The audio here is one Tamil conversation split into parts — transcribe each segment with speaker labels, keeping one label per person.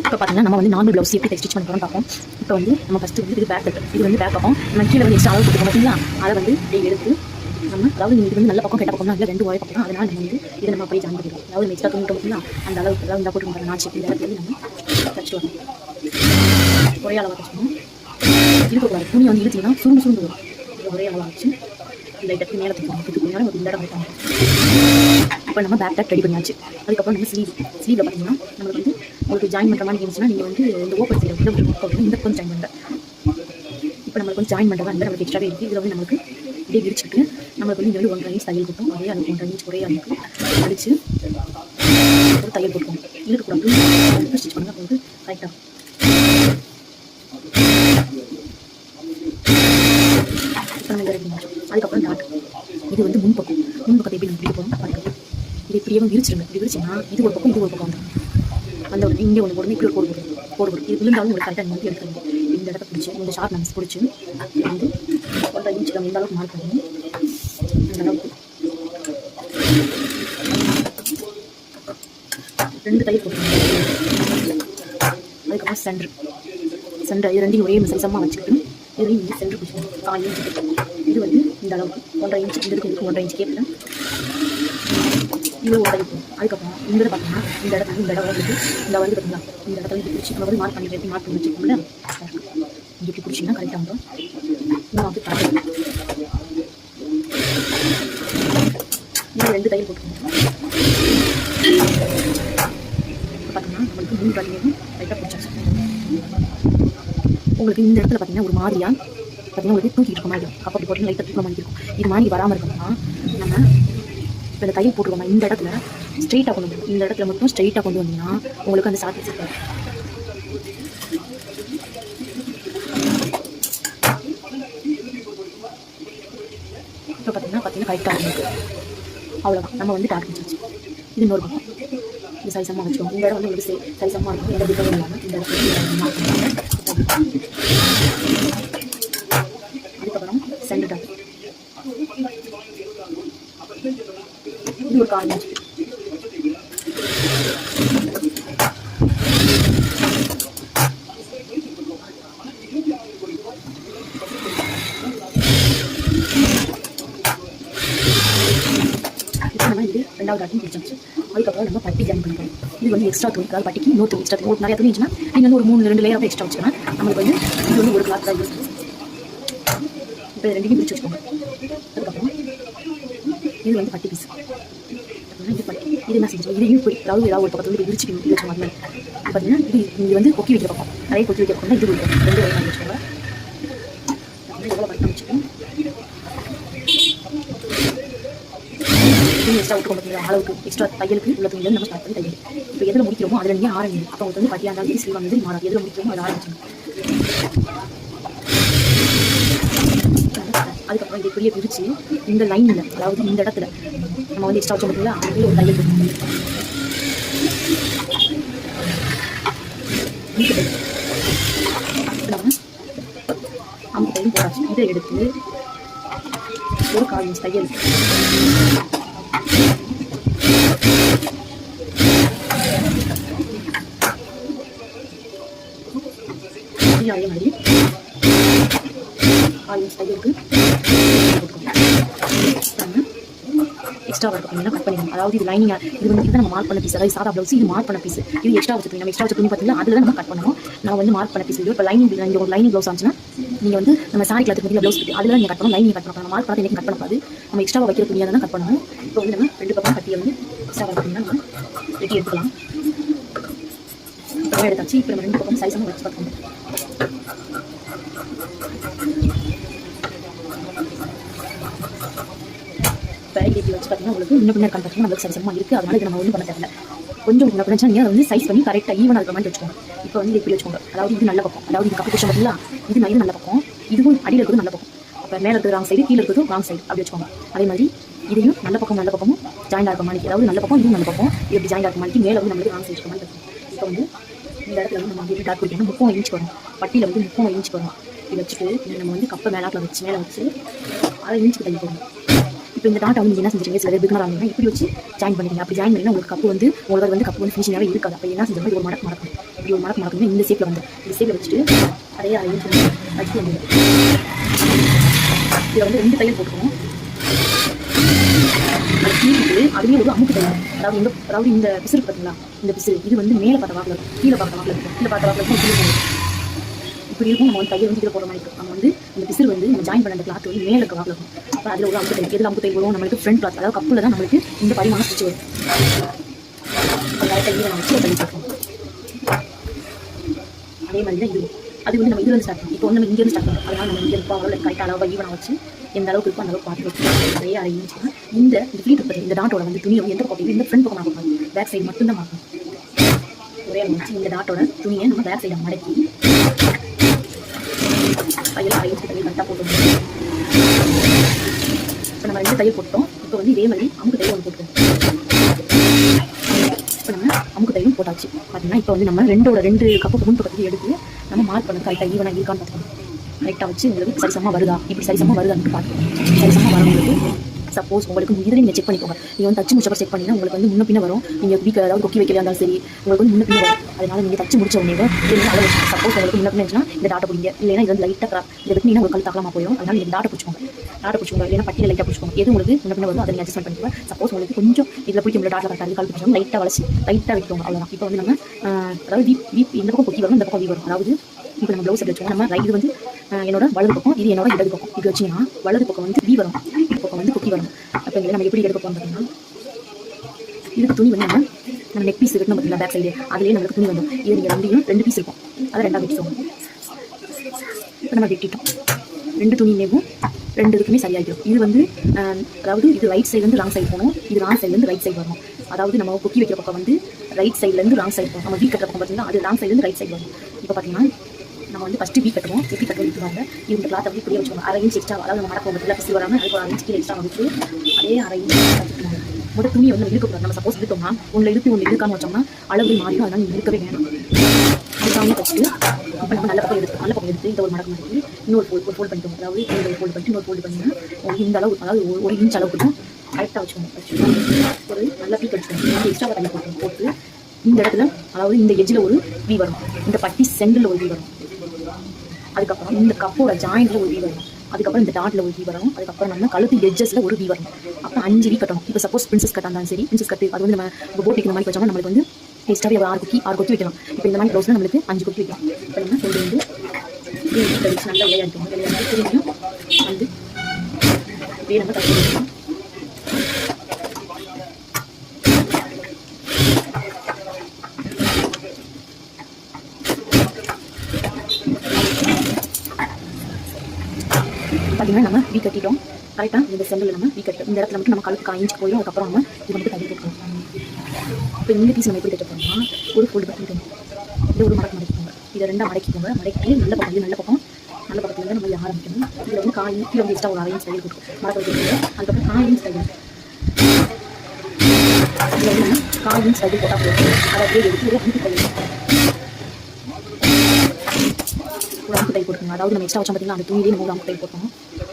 Speaker 1: இப்போ பார்த்தீங்கன்னா நம்ம வந்து நார்மல் ப்ளவுஸ் எப்படி ஸ்டிச் பண்ணி போகிறோம் பார்ப்போம். இப்போ வந்து நம்ம ஃபஸ்ட்டு வந்து இது பேக் இது வந்து பேக் பக்கம் நம்ம கீழே வந்து எக்ஸ்ட்ரா அளவு கொடுத்துருக்கோம் பார்த்தீங்களா, அதை வந்து இப்படியே எடுத்து நம்ம அதாவது இது வந்து நல்ல பக்கம் கெட்ட பக்கம் இல்லை, ரெண்டு ஒரே பக்கம் தான். அதனால் நம்ம வந்து இதை நம்ம போய் ஜாயின் பண்ணிடுவோம். அதாவது எக்ஸ்ட்ரா துணி பார்த்தீங்களா, அந்த அளவுக்கு அதாவது இந்த போட்டு நாச்சு இந்த இடத்துல வந்து நம்ம தச்சுட்டு வரணும். ஒரே அளவாக தச்சுக்கணும். இருக்கக்கூடாது, துணி வந்து இழுச்சிங்கன்னா சுருண்டு சுருண்டு வரும். ஒரே அளவாக வச்சு லைட்டாக மேலே தூக்கணும். இது கொஞ்சம் நேரம் இந்த இடம் வைப்பாங்க. இப்போ நம்ம பேக் பேக் ரெடி பண்ணியாச்சு. அதுக்கப்புறம் நம்ம ஸ்லீவில் பார்த்தீங்கன்னா நம்மளுக்கு வந்து உங்களுக்கு ஜாயின் பண்ணுற மாதிரி இருந்துச்சுன்னா நீங்கள் வந்து இந்த ஓப்பன் சைடில் வந்து இந்த கொஞ்சம் ஜாயின் பண்ணுறேன். இப்போ நம்மளுக்கு வந்து ஜாயின் பண்ணுறதா இருந்தால் நம்மளுக்கு எக்ஸ்ட்ராவே இருக்குது. இதில் வந்து நம்மளுக்கு இப்படியே விரிச்சுட்டு நம்மளுக்கு வந்து இந்த 1.5 இன்ச் தையல் கொடுப்போம். அதே அதுக்கு 1.5 இன்ச் ஒரே அளவுக்கு அடித்து ஒரு தையல் கொடுப்போம். இருக்கக்கூடாது, ஸ்டிச் பண்ணால் வந்து கரெக்டாக. இப்போ நம்ம ரெடி பண்ணுவோம். அதுக்கப்புறம் டாட் இது வந்து முன்பக்கத்தை எப்படி நம்ம பிடிக்க போகிறோம் பார்க்கலாம். இது இப்படியே விரிச்சிருங்க. இப்படி விரிச்சுன்னா இது ஒரு பக்கம் இது ஒரு பக்கம் வந்துடும். அந்த ஒரு இங்கே ஒன்று போடணும், இப்படி ஒரு போடு இது விழுந்தாலும் உங்களுக்கு கரெக்டாக நீங்கள் வந்து எடுக்கணும். இந்த இடத்த பிடிச்சி இந்த ஷார்ப் நம்ம பிடிச்சி வந்து 1.5 இன்ச்சு நம்ம இந்த அளவுக்கு மார்க் பண்ணி இந்த அளவுக்கு 2 தையல் போட்டுருங்க. அதுக்கப்புறம் சென்டர் இது ரெண்டையும் ஒரே சைசமாக வச்சுக்கிட்டு இதையும் வந்து சென்டர் பிடிச்சிக்கணும். 1 இன்ச்சு இது வந்து இந்த அளவுக்கு 1.5 இன்ச்சு இந்த இதுக்கு 1.5 இன்ச்சு கேட்பேன். இது ஒரு தையல் போகும். அதுக்கப்புறம் இந்த பார்த்தீங்கன்னா இந்த இடத்துல இந்த இடம் வந்து இந்த வந்து பார்த்தீங்களா இந்த இடத்துல வந்து பிடிச்சி நம்ம வந்து மார்க் பண்ணி எப்படி மார்க் பண்ணி வச்சுக்கோங்களேன். இங்கே இப்படி பிடிச்சிங்கன்னா கரெக்டாக வந்துடும். இன்னும் வந்து பார்த்து இது 2 தையல் போட்டுக்கணும். பார்த்தீங்கன்னா நம்மளுக்கு 3 வழியும் லைட்டாக பிடிச்சாச்சு. உங்களுக்கு இந்த இடத்துல பார்த்தீங்கன்னா ஒரு மாதிரியாக பார்த்தீங்கன்னா உங்களுக்கு தூக்கிட்டு இருக்க மாதிரி இருக்கும். அப்படி போட்டு லைட்டாக தூக்க மாதிரி இருக்கும். இது மாதிரி வராமல் இருக்கணும்னா நம்ம இப்போ இந்த தையல் போட்டுருவோம். இந்த இடத்துல ஸ்ட்ரெயிட்டாக கொண்டு வந்து இந்த இடத்துல மட்டும் ஸ்ட்ரெயிட்டாக கொண்டு வந்தீங்கன்னா உங்களுக்கு அந்த சாத்தி இருக்காது. இப்போ பார்த்தீங்கன்னா கரெக்டாக இருக்குது. அவ்வளோதான், நம்ம வந்து டாட் வச்சாச்சு. இது இன்னொரு பக்கம் இது சரிசமாக வச்சுக்கோங்க. இந்த இடம் வந்து ஒரு சரிசமாக இருக்கும். எந்த டிஃபரும் இல்லாமல் இந்த இடத்துல அதுக்கப்புறம் சென்டர் டாட் இது ஒரு 1/4 இன்ச். இப்போ நம்ம இது 2வது டாட்டையும் பிடிச்சாச்சு. அதுக்கப்புறம் நம்ம பட்டி ஜாயின் பண்ணிக்கலாம். இது வந்து எக்ஸ்ட்ரா துணி, அதாவது பட்டிக்கு இன்னொரு எக்ஸ்ட்ரா துணி நிறையா துணி இருந்துச்சுன்னா நீங்கள் வந்து ஒரு 3-2 லேயராக எக்ஸ்ட்ரா வச்சுக்கலாம். நம்மளுக்கு வந்து இது வந்து ஒரு கிளாத் தான் இருக்குது. இப்போ 2டையும் பிடிச்சி வச்சுக்கோங்க. அதுக்கப்புறம் இது வந்து பட்டி பீஸ். இது பட்டி இது என்ன செஞ்சோம், இதையும் போய் அதாவது ஏதாவது ஒரு பக்கத்தில் வந்து விரிச்சு வச்ச மாதிரி பார்த்தீங்கன்னா இது வந்து கொக்கி வைக்கிற பக்கம், நிறைய கொக்கி வைக்கிற பக்கம் தான் இது இருக்கும். 2 வரை வச்சுக்கோங்க. எவ்வளோ பட்டம் வச்சுக்கோங்க. இது எக்ஸ்ட்ரா விட்டு பார்த்தீங்களா அளவுக்கு எக்ஸ்ட்ரா தையலுக்கு உள்ள துணியில் நம்ம ஸ்டார்ட் பண்ணி தையல். இப்போ எதில் முடிக்கிறோமோ அதில் நீங்கள் ஆரம்பிங்க. அப்போ உங்களுக்கு வந்து பட்டியாக இருந்தாலும் ஸ்லீவாக வந்து மாறாது. எதில் முடிக்கிறோமோ அதை ஆரம்பிச்சுங்க. அதுக்கப்புறம் இது இப்படியே பிரித்து இந்த லைனில் அதாவது இந்த இடத்துல நம்ம வந்து எக்ஸ்ட்ரா வச்சோம் பார்த்தீங்களா, அதில் ஒரு தையல் கொடுக்கணும். நம்ம அம்பு தையல் போடாச்சு. இதை எடுத்து ஒரு 1/4 இன்ச் தையல் அதே மாதிரி 1/4 இன்ச் தையலுக்கு எக்ஸ்ட்ரா ஒர்க் பண்ணிங்கன்னா கட் பண்ணிடணும். அதாவது இது லைனிங் இது வந்து இதை நம்ம மார்க் பண்ண பீஸ், அதாவது சாதா ப்ளவுஸ் இது மார்க் பண்ண பீஸ். இது எக்ஸ்ட்ரா வச்சு நம்ம எக்ஸ்ட்ரா வச்சு துணி பார்த்தீங்கன்னா அதில் தான் நம்ம கட் பண்ணணும். நான் வந்து மார்க் பண்ண பீஸ் இது. இப்போ லைனிங் இந்த ஒரு லைனிங் ப்ளவுஸ் ஆச்சுன்னா நீங்கள் வந்து நம்ம சாரி கிளாத்துக்கு பதிலாக ப்ளவுஸ் அதில் தான் நீங்கள் கட் பண்ணணும். லைனிங் கட் பண்ணணும். மார்க் பண்ணி எனக்கு கட் பண்ணக்கூடாது. நம்ம எக்ஸ்ட்ரா வைக்கிற துணியாக தான் கட் பண்ணணும். இப்போ வந்து நம்ம 2 பக்கம் கட்டியை வந்து எக்ஸ்ட்ரா ஒர்க் பண்ணிங்கன்னா நம்ம வெட்டி எடுத்துக்கலாம். இப்போ எடுத்தாச்சு. இப்போ நம்ம 2 பக்கம் சைஸாக வச்சு பார்க்கணும். இப்படி வச்சு பார்த்தீங்கன்னா உங்களுக்கு இன்னும் பின்னர் பார்த்தீங்கன்னா நம்மளுக்கு சரிசமாக இருக்குது. அதனால இதை நம்ம ஒன்றும் பண்ண தேவையில்லை. கொஞ்சம் உங்களுக்கு பிரச்சனை நீங்கள் அதை வந்து சைஸ் பண்ணி கரெக்டாக ஈவனாக இருக்கிற மாதிரி வச்சுக்கோங்க. இப்போ வந்து இப்படி வச்சுக்கோங்க. அதாவது இது நல்ல பக்கம், அதாவது இது கப்பு குஷன் பார்த்தீங்களா, இது நல்ல பக்கம், இதுவும் அடியில் இருக்கிறது நல்ல பக்கம். அப்போ மேலே இருக்கிறது ராங் சைடு, கீழே இருக்கிறது ராங் சைடு அப்படி வச்சுக்கோங்க. அதே மாதிரி இதையும் நல்ல பக்கமும் ஜாயின் ஆகிற மாதிரி, அதாவது நல்ல பக்கம் இதுவும் நல்ல பக்கம் இப்படி ஜாயின் ஆகிற மாதிரி மேலே வந்து நம்மளுக்கு ராங் சைடு இருக்க மாதிரி இருக்கும். இப்போ வந்து இந்த இடத்துல வந்து நம்ம வந்து டாட் பிடிக்கணும். 30 இன்ச் வரும். பட்டியில் வந்து 30 இன்ச் வரும். இது வச்சுட்டு நம்ம வந்து கப்பை மேலே வச்சு 1/2 இன்ச்சுக்கு தையல் போடணும். இப்போ இந்த டாட்டை வந்து என்ன செஞ்சுருங்க, சில பேர் பிகினர் ஆகுங்க இப்படி வச்சு ஜாயின் பண்ணிடுங்க. அப்படி ஜாயின் பண்ணிங்கன்னா உங்களுக்கு கப்பு வந்து உங்களுக்கு வந்து கப்பு வந்து ஃபினிஷிங்காகவே இருக்காது. அப்போ என்ன செஞ்சாலும் இது ஒரு மடக்கு மடக்கும், இப்படி ஒரு மடக்கு மடக்குங்க. இந்த ஷேப்பில் வந்து இந்த ஷேப்பில் வச்சுட்டு அதையே வச்சு வந்து இதில் வந்து 2 தையல் போட்டுக்கணும். அதை கீழிட்டு அதுவே ஒரு அமுக்கு தையல், அதாவது இந்த பிசுறு பார்த்தீங்களா, இந்த பிசுறு இது வந்து மேலே பார்த்த வாக்கில் இருக்கும், கீழே பார்த்த வாக்கில் இருக்கும். கீழே பார்த்த வாக்கில் இருக்கும் இப்படி இருக்கும். நம்ம வந்து தையல் வந்து இதில் போகிற மாதிரி இருக்கும். நம்ம வந்து இந்த பிசுறு வந்து நம்ம ஜாயின் பண்ண அந்த கிளாத் வந்து மேலே இருக்க வாக்கில் இருக்கும். அப்போ அதில் ஒரு அமுக்கு தையல், எதில் அமுக்கு தையல் வரும் நம்மளுக்கு ஃப்ரண்ட் கிளாத், அதாவது கப்பில் தான் நம்மளுக்கு இந்த பரிமாணம் ஸ்டிச் வரும். தையல் நம்ம வச்சு தள்ளி பார்க்கணும். அதே மாதிரி தான் இது அது வந்து நம்ம இதில் ஸ்டார்ட் பண்ணணும். இப்போ வந்து நம்ம இங்கேருந்து ஸ்டார்ட் பண்ணணும். அதனால் நம்ம இங்கே இருப்போம் அளவில் கரெக்டாக அளவாக ஈவனாக வச்சு எந்த அளவுக்கு இருக்கும் அந்த அளவுக்கு பார்த்து வச்சு நிறைய அரைஞ்சுன்னா இந்த ஃப்ளீட் பற்றி இந்த டாட்டோட வந்து துணியை வந்து எந்த பக்கம் இந்த ஃப்ரண்ட் பக்கம் பார்க்கணும், பேக் சைடு மட்டும்தான் பார்க்கணும். ஒரே வச்சு இந்த டாட்டோட துணியை நம்ம பேக் சைடை மடக்கி தையல் அரைஞ்சி தையல் கரெக்டாக போட்டுருவோம். இப்போ நம்ம 2 தையல் போட்டோம். இப்போ வந்து இதே மாதிரி அமுக்கு தையல் ஒன்று போட்டுருவோம். இப்போ நம்ம அமுக்கு தையலும் போட்டாச்சு. பார்த்தீங்கன்னா இப்போ வந்து நம்ம 2 கப்பு முன்பக்கத்துக்கு எடுத்து நம்ம மார்க் பண்ண கரெக்டாக ஈவனாக இருக்கான்னு பார்த்துக்கணும். கரெக்டாக வச்சு உங்களுக்கு சரிசமாக வருதா, இப்படி சரிசமாக வருதான்னு பார்த்துக்கணும். சரிசமாக வரவங்களுக்கு சப்போஸ் உங்களுக்கு இதில் நீங்கள் செக் பண்ணிக்கோங்க. நீங்கள் வந்து தச்சு முடிச்சப்போ செக் பண்ணிங்கன்னா உங்களுக்கு வந்து முன்ன பின்ன வரும். நீங்கள் வீக் அதாவது கொக்கி வைக்கலையா இருந்தாலும் சரி உங்களுக்கு வந்து முன்ன பின்ன வரும். அதனால் நீங்கள் தச்சு முடிச்ச உடனே அளவு சப்போஸ் உங்களுக்கு முன்ன பின்ன இருந்துச்சுன்னா இந்த டாட்டை பிடிங்க, இல்லைன்னா இது வந்து லைட்டாக இதை வெட்டினீங்கன்னா உங்களுக்கு கல் தாக்கலாமா போயிடும். அதனால் நீங்கள் டாட்டை பிடிச்சிக்கோங்க, இல்லைன்னா பட்டியில் லைட்டாக பிடிச்சிக்கோங்க. எது உங்களுக்கு முன்ன பின்ன வரும் அதை நீங்கள் அட்ஜஸ்ட் பண்ணிக்கோங்க. சப்போஸ் உங்களுக்கு கொஞ்சம் இதில் பிடிக்க முடியல டாட்டில் கரெக்டாக கல் பிடிச்சோம் லைட்டாக வளர்ச்சி லைட்டாக வைக்கோங்க, அவ்வளோதான். இப்போ வந்து நம்ம அதாவது வீப் இந்த பக்கம் கொக்கி வரும், இந்த பக்கம் வீ வரும். அதாவது இப்போ நம்ம ப்ளவுஸ் வச்சுக்கோங்க. நம்ம ரைட் வந்து என்னோட வலது பக்கம், இது என்னோட இடது பக்கம். இது வச்சிங்கன்னா வலது பக்கம் வந்து வீ வரும், இந்த பக்கம் வந்து கொக்கி வரும். அப்போ இதில் நம்ம எப்படி எடுக்க போகிறோம் பார்த்தீங்கன்னா இதுக்கு துணி வந்து நம்ம நெக் பீஸ் இருக்கணும் பார்த்தீங்களா, பேக் சைடு அதுலேயே நம்மளுக்கு துணி வந்துடும். இது நீங்கள் 2 பீஸ் இருக்கும், அதை 2ஆக வெட்டிக்கோங்க. இப்போ நம்ம வெட்டிட்டோம் 2 துணியிலேயும் 2 இதுக்குமே சரியாகிடும். இது வந்து அதாவது இது ரைட் சைட்லேருந்து ராங் சைடு போகணும், இது ராங் சைட்லேருந்து ரைட் சைடு வரணும். அதாவது நம்ம கொக்கி வைக்கிற பக்கம் வந்து ரைட் சைட்லேருந்து ராங் சைடு போகும், நம்ம வீ கட்டுற பக்கம் பார்த்தீங்கன்னா அது ராங் சைட்லேருந்து ரைட் சைடு வரும். இப்போ பார்த்தீங்கன்னா நம்ம வந்து ஃபஸ்ட்டு வீ கட்டுவோம், எப்படி கட்டுவோம் இருக்கிறாங்க இந்த கிளாத் அப்படி இப்படியே வச்சுக்கோங்க. 1/2 இன்ச் எக்ஸ்ட்ரா, அதாவது நம்ம மடக்க பக்கத்தில் பிசி வராமல் அதுக்கு 1/2 இன்ச் கீழே எக்ஸ்ட்ரா வச்சு அதே 1/2 இன்ச் கற்றுக்கணும். முதல் துணியை வந்து இழுக்கக்கூடாது. நம்ம சப்போஸ் இழுத்தோம்னா ஒன்றில் இழுக்காமல் வச்சோம்னா அளவு மாறிடும். அதனால் நீங்கள் இழுக்கவே வேணும். அதுக்காக வச்சுட்டு இப்போ நம்ம நல்ல பக்கம் எடுத்து இந்த ஒரு மடக்கு மடக்கி இன்னொரு ஃபோல்ட் பண்ணிக்கோங்க. அதாவது இந்த ஒரு ஃபோல்டு பண்ணிட்டு இன்னொரு ஃபோல்டு பண்ணிங்கன்னா இந்த அளவு, அதாவது 1 இன்ச் அளவுக்கு தான் கரெக்டாக வச்சுக்கோங்க. ஒரு நல்ல பீக் வச்சுக்கோங்க. எக்ஸ்ட்ரா தண்ணி போட்டு இந்த இடத்துல, அதாவது இந்த எஜ்ஜில் ஒரு வீ வரும், இந்த பட்டி சென்டரில் ஒரு வீ வரும், அதுக்கப்புறம் இந்த கப்போட ஜாயிண்டில் ஒரு வீ வரும், அதுக்கப்புறம் இந்த டாட்டில் ஒரு வீ வரும், அதுக்கப்புறம் நம்ம கழுத்து எட்ஜஸில் ஒரு வீ வரும். அப்புறம் 5 வீ கட்டணும். இப்போ சப்போஸ் பிரின்சஸ் கட்டாக இருந்தாலும் சரி, பிரின்சஸ் கட்டு அது வந்து நம்ம இப்போ போட்டிக்கு இந்த மாதிரி வச்சோம்னா நம்மளுக்கு வந்து எக்ஸ்ட்ராவே 6 கொக்கி வைக்கலாம். இப்போ இந்த மாதிரி ப்ளவுஸில் நம்மளுக்கு 5 கொக்கி வைக்கலாம். இப்போ நம்ம கொண்டு வந்து நல்லா விளையாடுவோம். திரும்பியும் வந்து இப்படியே நம்ம கட்டி வைக்கலாம். பார்த்தீங்கன்னா நம்ம வீ கட்டிட்டோம். கரெக்டாக இந்த சென்டரில் நம்ம வீ கட்டு இந்த இடத்துல மட்டும் நம்ம கழுத்து 1 இன்ச் போயிடும். அதுக்கப்புறம் நம்ம இது மட்டும் தள்ளி போட்டுருவோம். இப்போ இந்த பீஸ் நம்ம எப்படி கட்ட போகிறோம்னா ஒரு ஃபோல்டு பண்ணிட்டு இதை ஒரு மடக்கிக்கோங்க. இதை 2ஆக மடக்கிக்கோங்க. மடக்கி நல்ல பக்கத்துலேருந்து நம்ம ஆரம்பிக்கணும். இதில் வந்து 1/4 இன்ச் கீழே வந்து எக்ஸ்ட்ரா ஒரு 1/2 இன்ச் தையல் கொடுக்கும் மடக்க வைக்கிறது. அதுக்கப்புறம் 1/4 இன்ச் தையல், இதில் வந்து நம்ம 1/4 இன்ச் தையல் போட்டால் போதும். அதை அப்படியே எடுத்து ஒரு அமுக்கு தையல் கொடுக்கணும். அதாவது நம்ம எக்ஸ்ட்ரா வச்சோம் பார்த்தீங்கன்னா அந்த துணியிலே நம்ம ஒரு அமுக்கு தையல் போட்டோம்.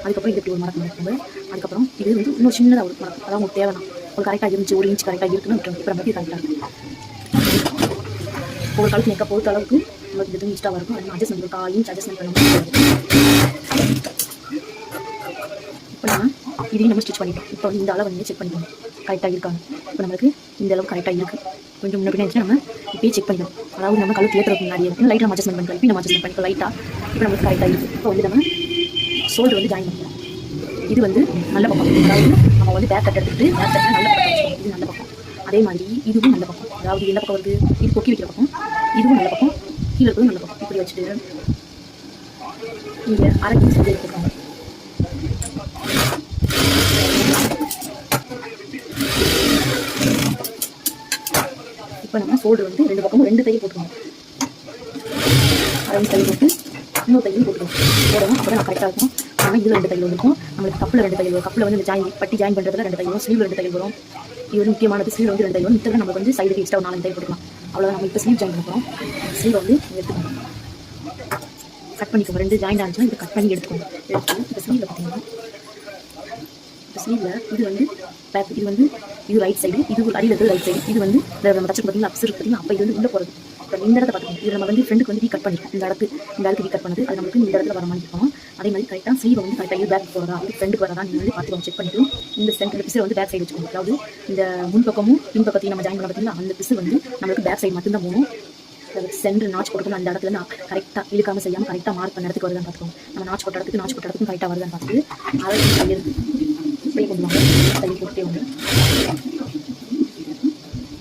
Speaker 1: அதுக்கப்புறம் இது இப்படி ஒரு மடக்கு மடக்குங்க. அதுக்கப்புறம் இது வந்து இன்னொரு சின்னதாக ஒரு மடக்கு, அதாவது உங்களுக்கு தேவைன்னா ஒரு கரெக்டாக இருந்துச்சு 1 இன்ச் கரெக்டாக இருக்குன்னு விட்டுரும். இப்போ நம்ம கரெக்டாக இருக்கும் ஒரு கழுத்து நெக்க பொறுத்த அளவுக்கு நமக்கு இது துணி எக்ஸ்ட்ராக இருக்கும். அது அட்ஜஸ்ட் பண்ணி 1/4 இன்ச் அட்ஜஸ்ட்மெண்ட் பண்ணணும். இப்போ நம்ம இதையும் நம்ம ஸ்டிச் பண்ணிட்டோம். இப்போ இந்த அளவு வந்து செக் பண்ணிக்கணும் கரெக்டாக இருக்காங்க. இப்போ நம்மளுக்கு இந்த அளவு கரெக்டாக இருக்குது. கொஞ்சம் முன்னாடி இருந்துச்சுன்னா நம்ம இப்போயே செக் பண்ணிக்கணும். அதாவது நம்ம கழுத்து ஏற்றுறதுக்கு முன்னாடி இன்னும் லைட்டாக நம்ம அட்ஜஸ்ட்மெண்ட் பண்ணிக்கலாம். இப்போ நம்ம அட்ஜஸ்ட்மெண்ட் பண்ணிக்கலாம் லைட்டாக. இப்போ நம்மளுக்கு கரெக்டாக இருக்குது. இப்போ வந்து நம்ம ஷோல்டர் வந்து ஜாயின் பண்ணிக்கலாம். இது வந்து நல்ல பக்கம், அதாவது நம்ம வந்து பேக் கட் எடுத்துக்கிட்டு பேக் கட்டில் நல்ல பக்கம் வச்சுக்கணும். இது நல்ல பக்கம். அதே மாதிரி இதுவும் நல்ல பக்கம், அதாவது என்ன பக்கம் வருது, இது கொக்கி வைக்கிற பக்கம், இதுவும் நல்ல பக்கம், கீழே இருக்கிறது நல்ல பக்கம். இப்படி வச்சுட்டு இங்கே 1/2 இன்ச் தையல் போட்டுருக்காங்க. இப்போ நம்ம ஷோல்டர் வந்து 2 பக்கமும் 2 தையல் போட்டுருவோம். 1/2 இன்ச் தையல் போட்டு இன்னொரு தையல் போட்டுருவோம். போடணும். அப்புறம் நான் கரெக்டாக இருக்கும். ஆனால் இதில் 2 தையல் இருக்கும். நம்மளுக்கு கப்பில் 2 தையல் வரும். கப்பில் வந்து இந்த பட்டி ஜாயின் பண்ணுறதுல 2 தையல் வரும். ஸ்லீவில் 2 தையல் வரும். இது வந்து முக்கியமானது. ஸ்லீவ் வந்து 2 தையல் வரும். மித்தம் நமக்கு வந்து சைடுக்கு எக்ஸ்ட்ரா 4 தையல் போட்டுக்கலாம். அவ்வளோதான். நம்ம இப்போ ஸ்லீவ் ஜாயின் பண்ணுறோம். ஸ்லீவ் வந்து எடுத்துக்கோங்க, கட் பண்ணிக்கோங்க. 2 ஜாயின் ஆச்சுன்னா இதை கட் பண்ணி எடுத்துக்கோங்க. எடுத்து இந்த ஸ்லீவில் பார்த்தீங்கன்னா ஸ்லீவில் இது வந்து பேக், இது வந்து இது ரைட் சைடு, இது அடியில் இருக்கிறது ரைட் சைடு, இது வந்து நம்ம தச்சு பார்த்தீங்கன்னா அப்ஸ் இருக்கு பார்த்தீங்கன்னா, அப்போ இது வந்து உள்ளே போகிறது. இப்போ இந்த இடத்த பார்த்துக்கணும், இது நம்ம வந்து ஃப்ரெண்டுக்கு வந்து வீ கட் பண்ணிருக்கோம், இந்த இடத்துக்கு வீ கட் பண்ணது அது நமக்கு இந்த இடத்துல வர மாதிரி இருக்கும். அதே மாதிரி கரெக்டாக ஸ்லீவை வந்து கரெக்டாக இது பேக் போகிறதா இது ஃப்ரெண்டுக்கு வரதா நீங்கள் வந்து பார்த்து செக் பண்ணிட்டு இந்த சென்டர் பிசை வந்து பேக் சைடு வச்சுக்கோங்க. அதாவது இந்த முன்பக்கமும் பின்பக்கத்தையும் நம்ம ஜாயின் பண்ண பார்த்தீங்கன்னா அந்த பிசு வந்து நம்மளுக்கு பேக் சைடு மட்டும்தான் போகணும். சென்டர் நாச்சு போட்டுக்கணும். அந்த இடத்துல நான் கரெக்டாக இழுக்காமல் செய்யாமல் கரெக்டாக மார்க் பண்ண இடத்துக்கு வருதான்னு பார்த்துக்கோங்க. நம்ம நாச்சு போட்ட இடத்துக்கு கரெக்டாக வருதான்னு பார்த்துட்டு அதை கையெழுத்து இப்படி கொண்டு வாங்க, கையை போட்டே வந்து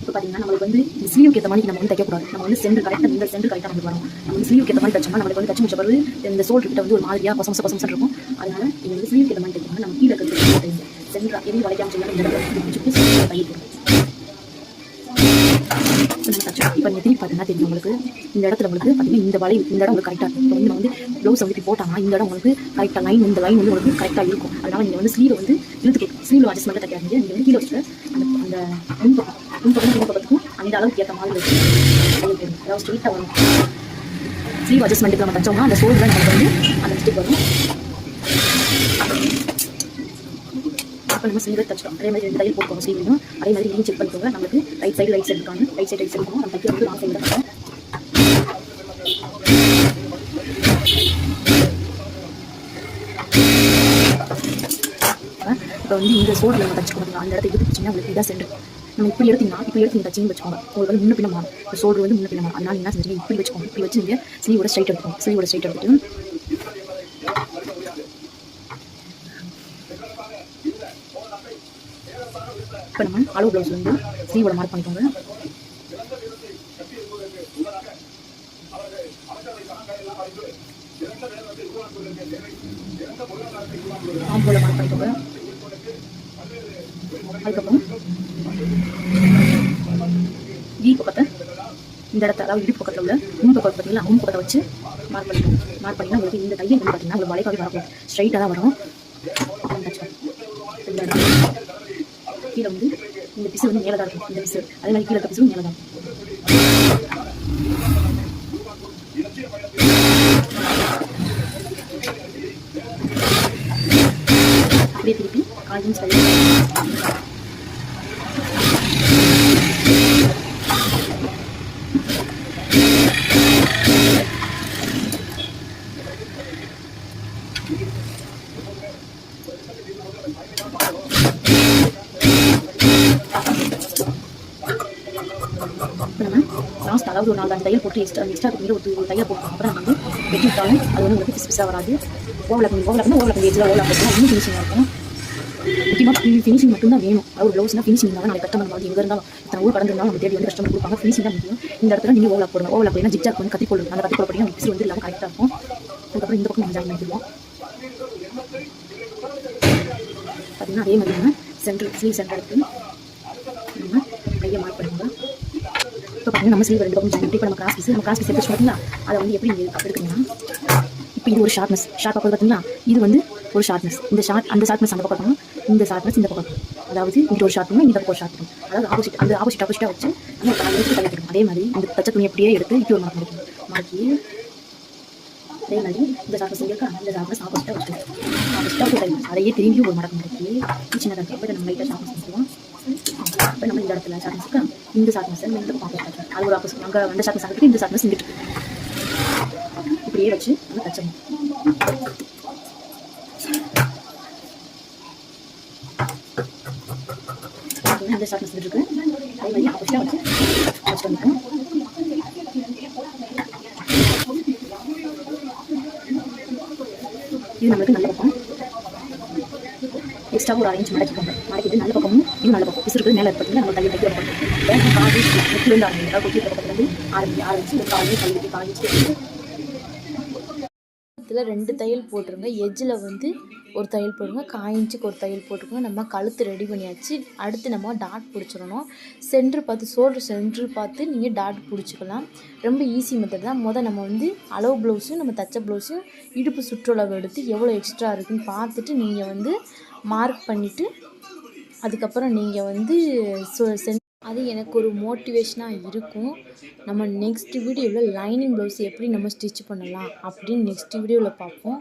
Speaker 1: இப்போ பார்த்தீங்கன்னா நம்மளுக்கு வந்து இந்த ஸ்லீவுக்கு ஏற்ற மாதிரி நம்ம வந்து தைக்கக்கூடாது. நம்ம வந்து சென்டர் கரெக்டாக இந்த சென்டர் கரெக்டாக நமக்கு வரும். நம்ம வந்து ஸ்லீவுக்கு ஏற்ற மாதிரி தைச்சோம்னா நம்மளுக்கு வந்து தச்சு முடிச்ச பிறகு இந்த சோல்டர் கிட்ட வந்து ஒரு மாதிரியாக கொசம் இருக்கும். அதனால நீங்கள் வந்து ஸ்லீவுக்கு ஏற்ற மாதிரி தைக்கணும். நம்ம கீழே இருக்கிறது சென்டராக எதையும் வளைக்காமல் செய்யாமல் இந்த இடத்துல பிடிச்சிட்டு தைய போடும். இப்போ நீங்கள் திருப்பி பார்த்தீங்கன்னா தெரியும் உங்களுக்கு இந்த இடத்துல உங்களுக்கு பார்த்தீங்கன்னா இந்த வளைவு இந்த இடம் உங்களுக்கு கரெக்டாக இருக்கும். இப்போ வந்து நம்ம வந்து ப்ளவுஸ் வந்து போட்டாங்கன்னா இந்த இடம் உங்களுக்கு கரெக்டாக லைன் இந்த லைன் வந்து உங்களுக்கு கரெக்டாக இருக்கும். அதனால் நீங்கள் வந்து ஸ்லீவை வந்து இழுத்துக்கலாம். ஸ்லீவில் அட்ஜஸ்ட்மெண்ட்டாக தைக்காதீங்க. நீங்கள் வந்து கீழே வச்சுட்டு அந்த முன்பக்கத்துக்கும் அந்த அளவுக்கு ஏற்ற மாதிரி வச்சு அதாவது ஸ்ட்ரெயிட்டாக வரும். ஸ்லீவ் அட்ஜஸ்ட்மெண்ட்டுக்கு நம்ம தைச்சோம்னா அந்த ஷோல்டர் நமக்கு வந்து அந்த மிஸ்டேக் வரும். இப்போ நம்ம ஸ்லீவை தைச்சிட்டோம். அதே மாதிரி 2 தையல் போட்டுக்கோங்க ஸ்லீவ்லையும். அதே மாதிரி நீங்கள் செக் பண்ணிக்கோங்க. நமக்கு ரைட் சைடு இருக்காங்க. ரைட் சைடு இருக்கணும். நம்ம தைக்க வந்து லாங் சைடு தான். இப்போ வந்து இந்த ஷோல்டரில் நம்ம தைச்சிக்கோங்க. அந்த இடத்த எடுத்து வச்சிங்கன்னா உங்களுக்கு இதாக சென்டர். நம்ம இப்படி எடுத்தீங்கன்னா நீங்கள் தச்சின்னு வச்சுக்கோங்க. உங்களுக்கு வந்து முன்ன பின்ன மாறும். இப்போ ஷோல்டர் வந்து முன்ன பின்ன மாறும். அதனால என்ன செஞ்சீங்க இப்படி வச்சுக்கோங்க. இப்படி வச்சு நீங்கள் ஸ்லீவோட ஸ்ட்ரைட் எடுத்துக்கோங்க. ஸ்லீவோட ஸ்ட்ரைட் எடுத்துட்டு இப்போ நம்ம அளவு ப்ளவுஸ் வந்து ஸ்லீவோட மார்க் பண்ணிக்கோங்க. ஆம்போல மார்க் பண்ணிக்கோங்க. அதுக்கப்புறம் வீ பக்கத்தை இந்த இடத்த அதாவது இடுப்பு பக்கத்தில் உள்ள முன் பக்கத்தை பார்த்தீங்கன்னா முன் பக்கத்தை வச்சு மார்க் பண்ணிக்கோங்க. மார்க் பண்ணிங்கன்னா உங்களுக்கு இந்த தையல் வந்து பார்த்தீங்கன்னா உங்களுக்கு வளைக்காவே வரக்கூடாது. ஸ்ட்ரைட்டாக தான் வரும். இந்த இடம் கீழே வந்து இந்த பிசு வந்து மேலே தான் இருக்கும். இந்த பிசு அதே மாதிரி கீழே இருக்க பிசு மேலே தான் இருக்கும். அப்படியே திருப்பி காயும் சரி லாஸ்ட் அதாவது ஒரு 4-5 தையல் போட்டு எக்ஸ்ட்ரா ஒரு தையல் போட்டு அப்புறம் நம்ம வந்து வெட்டி விட்டாலும் அது வந்து உங்களுக்கு பிசாக வராது. ஓவலக்கம் ஏஜில் ஓவலக்கம் இன்னும் ஃபினிஷிங்காக இருக்கும். முக்கியமாக ஃபினிஷிங் மட்டும்தான் வேணும். அதாவது ப்ளவுஸ்னால் ஃபினிஷிங் தான் நாளைக்கு கஸ்டமர் வந்து எங்கே இருந்தாலும் இத்தனை ஊர் கடந்து இருந்தாலும் நம்ம தேடி வந்து கஸ்டமர் கொடுப்பாங்க. ஃபினிஷிங் தான் முக்கியம். இந்த இடத்துல நீங்கள் ஓவலக் போடுங்க. ஓவலக் போடுங்க ஜிக்ஜாக் வந்து கத்தி போடுங்க. அந்த கத்தி போட போட்டிங்கன்னா பிசு வந்து இல்லாமல் கரெக்டாக இருக்கும். அதுக்கப்புறம் இந்த பக்கம் நம்ம ஜாயின் பண்ணிடுவோம். பார்த்தீங்கன்னா அதே மாதிரி நம்ம ஸ்லீவ் சென்டர் எடுத்து நம்ம கையை மார்க் பண்ணுவோம். இப்போ பார்த்தீங்கன்னா நம்ம ஸ்லீவ் 2 பக்கம் ஜாயின் இப்போ நம்ம கிராஸ் பீஸ் எடுத்து பார்த்தீங்கன்னா அதை வந்து எப்படி எடுக்குறீங்கன்னா இப்போ இது ஒரு ஷார்ட்னஸ் பக்கம் பார்த்தீங்கன்னா இது வந்து ஒரு ஷார்ட்னஸ் அந்த ஷார்ட்னஸ் அந்த பக்கம் இந்த ஷார்ட்னஸ் இந்த பக்கம் அதாவது இங்கிட்ட ஒரு ஷார்ட் இந்த பக்கம் ஒரு ஷார்ட் அதாவது ஆப்போசிட்டாக வச்சு நம்ம தைக்கணும். அதே மாதிரி இந்த தச்ச துணி அப்படியே எடுத்து இப்படி ஒரு மார்க் மார்க்கி அதே மாதிரி இந்த ஷார்ட்னஸ் இருக்கா இந்த ஷார்ட்னஸ் ஆப்போசிட்டாக தைக்கணும். அதையே திரும்பி ஒரு மடக்கு மடக்கி சின்னதாக இருக்கும். இப்போ நம்ம லைட்டாக ஷார்ட்னஸ் பண்ணிக்குவோம். இப்போ நம்ம இந்த இடத்துல ஷார்ட்னஸ் இருக்கா இந்த ஷார்ட்னஸ் இந்த பக்கம் ஆப்போசிட் அது ஒரு ஆப்போசிட் அங்கே அந்த ஷார்ட்னஸ் ஆகிட்டு இந்த ஷார்ட்னஸ் இங்கிட்டு இப்படியே வச்சு நம்ம தச்சணும். இந்த ஷார்ட்னஸ் இருக்குது அதே மாதிரி ஆப்போசிட்டாக வச்சு பண்ணிக்கணும். இது நம்மளுக்கு நல்ல பக்கம் எக்ஸ்ட்ரா ஒரு அரேஞ்ச் மடக்கிட்டு நல்ல பக்கமும் இது நல்ல பக்கம் பிசு இருக்குது மேலே பார்த்தீங்கன்னா நம்ம தையல் தைக்கிற பக்கம் காலேஜ் நெக்கிலேருந்து ஆரம்பிச்சு கொட்டி பக்கத்துலேருந்து ஆரம்பிச்சு காலேஜ்
Speaker 2: இதில் 2 தையல் போட்டுருங்க. எஜ்ஜில் வந்து ஒரு தையல் போடுங்க. 1/4 இன்ச்சுக்கு ஒரு தையல் போட்டுக்கோங்க. நம்ம கழுத்து ரெடி பண்ணியாச்சு. அடுத்து நம்ம டாட் பிடிச்சிடணும். ஷோல்டர் சென்ட்ரு பார்த்து நீங்கள் டாட் பிடிச்சிக்கலாம். ரொம்ப ஈஸி மெத்தட் தான். நம்ம வந்து அளவு ப்ளவுஸும் நம்ம தச்ச ப்ளவுஸும் இடுப்பு சுற்றளவு எடுத்து எவ்வளோ எக்ஸ்ட்ரா இருக்குதுன்னு பார்த்துட்டு நீங்கள் வந்து மார்க் பண்ணிவிட்டு அதுக்கப்புறம் நீங்கள் வந்து அது எனக்கு ஒரு மோட்டிவேஷனாக இருக்கும். நம்ம நெக்ஸ்ட் வீடியோவில் லைனிங் ப்ளவுஸ் எப்படி நம்ம ஸ்டிச் பண்ணலாம் அப்படின்னு நெக்ஸ்ட் வீடியோவில் பார்ப்போம்.